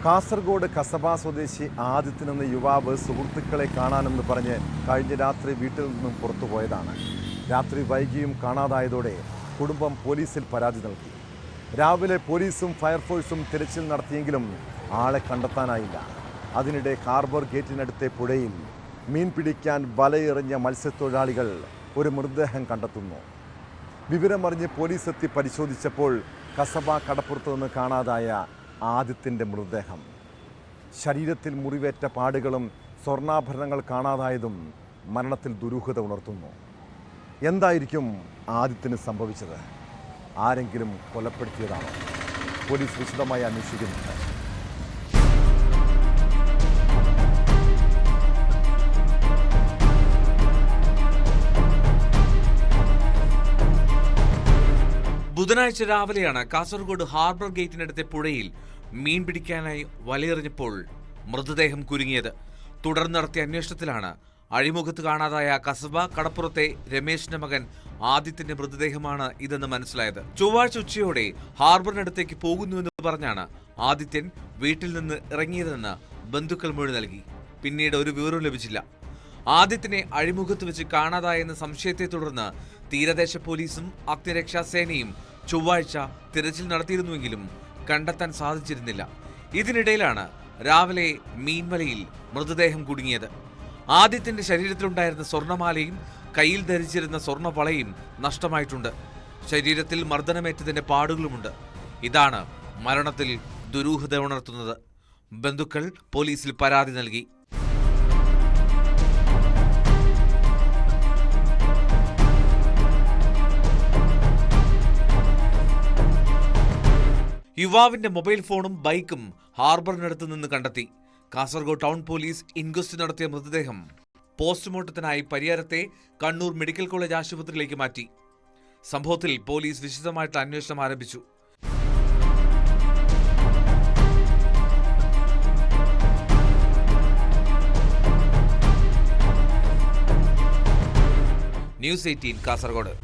കാസർഗോഡ് കസബ സ്വദേശി ആദിത്യൻ എന്ന യുവാവ് സുഹൃത്തുക്കളെ കാണാനെന്ന് പറഞ്ഞ് കഴിഞ്ഞ രാത്രി വീട്ടിൽ നിന്നും പുറത്തുപോയതാണ്. രാത്രി വൈകിയും കാണാതായതോടെ കുടുംബം പോലീസിൽ പരാതി നൽകി. രാവിലെ പോലീസും ഫയർഫോഴ്സും തിരച്ചിൽ നടത്തിയെങ്കിലും ആളെ കണ്ടെത്താനായില്ല. അതിനിടെ ഹാർബർ ഗേറ്റിനടുത്തെ പുഴയിൽ മീൻ പിടിക്കാൻ വലയെറിഞ്ഞ മത്സ്യത്തൊഴിലാളികൾ ഒരു മൃതദേഹം കണ്ടെത്തുന്നു. വിവരമറിഞ്ഞ് പോലീസ് എത്തി പരിശോധിച്ചപ്പോൾ കസബ കടപ്പുറത്ത് നിന്ന് കാണാതായ ആദിത്യൻ്റെ മൃതദേഹം. ശരീരത്തിൽ മുറിവേറ്റ പാടുകളും സ്വർണ്ണാഭരണങ്ങൾ കാണാതായതും മരണത്തിൽ ദുരൂഹത ഉണർത്തുന്നു. എന്തായിരിക്കും ആദിത്യന് സംഭവിച്ചത്? ആരെങ്കിലും കൊലപ്പെടുത്തിയതാണോ? പോലീസ് വിശദമായി അന്വേഷിക്കുന്നുണ്ട്. ബുധനാഴ്ച രാവിലെയാണ് കാസർഗോഡ് ഹാർബർ ഗേറ്റിനടുത്തെ പുഴയിൽ മീൻ പിടിക്കാനായി വലയെറിഞ്ഞപ്പോൾ മൃതദേഹം കുരുങ്ങിയത്. തുടർന്ന് നടത്തിയ അന്വേഷണത്തിലാണ് അഴിമുഖത്ത് കാണാതായ കസബ കടപ്പുറത്തെ രമേശിന്റെ മകൻ ആദിത്യന്റെ മൃതദേഹമാണ് ഇതെന്ന് മനസ്സിലായത്. ചൊവ്വാഴ്ച ഉച്ചയോടെ ഹാർബറിനടുത്തേക്ക് പോകുന്നുവെന്ന് പറഞ്ഞാണ് ആദിത്യൻ വീട്ടിൽ നിന്ന് ഇറങ്ങിയതെന്ന് ബന്ധുക്കൾ മൊഴി നൽകി. പിന്നീട് ഒരു വിവരവും ലഭിച്ചില്ല. ആദിത്യനെ അഴിമുഖത്ത് വെച്ച് കാണാതായെന്ന സംശയത്തെ തുടർന്ന് തീരദേശ പോലീസും അഗ്നിരക്ഷാസേനയും ചൊവ്വാഴ്ച തിരച്ചിൽ നടത്തിയിരുന്നുവെങ്കിലും കണ്ടെത്താൻ സാധിച്ചിരുന്നില്ല. ഇതിനിടയിലാണ് രാവിലെ മീൻവലയിൽ മൃതദേഹം കുടുങ്ങിയത്. ആദിത്യന്റെ ശരീരത്തിലുണ്ടായിരുന്ന സ്വർണ്ണമാലയും കയ്യിൽ ധരിച്ചിരുന്ന സ്വർണ്ണവളയും നഷ്ടമായിട്ടുണ്ട്. ശരീരത്തിൽ മർദ്ദനമേറ്റതിന്റെ പാടുകളുമുണ്ട്. ഇതാണ് മരണത്തിൽ ദുരൂഹത ഉണർത്തുന്നത്. ബന്ധുക്കൾ പോലീസിൽ പരാതി നൽകി. യുവാവിന്റെ മൊബൈൽ ഫോണും ബൈക്കും ഹാർബറിനടുത്ത് നിന്ന് കണ്ടെത്തി. കാസർഗോഡ് ടൗൺ പോലീസ് ഇൻക്വസ്റ്റ് നടത്തിയ മൃതദേഹം പോസ്റ്റ്മോർട്ടത്തിനായി പരിയാരത്തെ കണ്ണൂർ മെഡിക്കൽ കോളേജ് ആശുപത്രിയിലേക്ക് മാറ്റി. സംഭവത്തിൽ പോലീസ് വിശദമായിട്ട് അന്വേഷണം ആരംഭിച്ചു. ന്യൂസ് 18 കാസർഗോഡ്.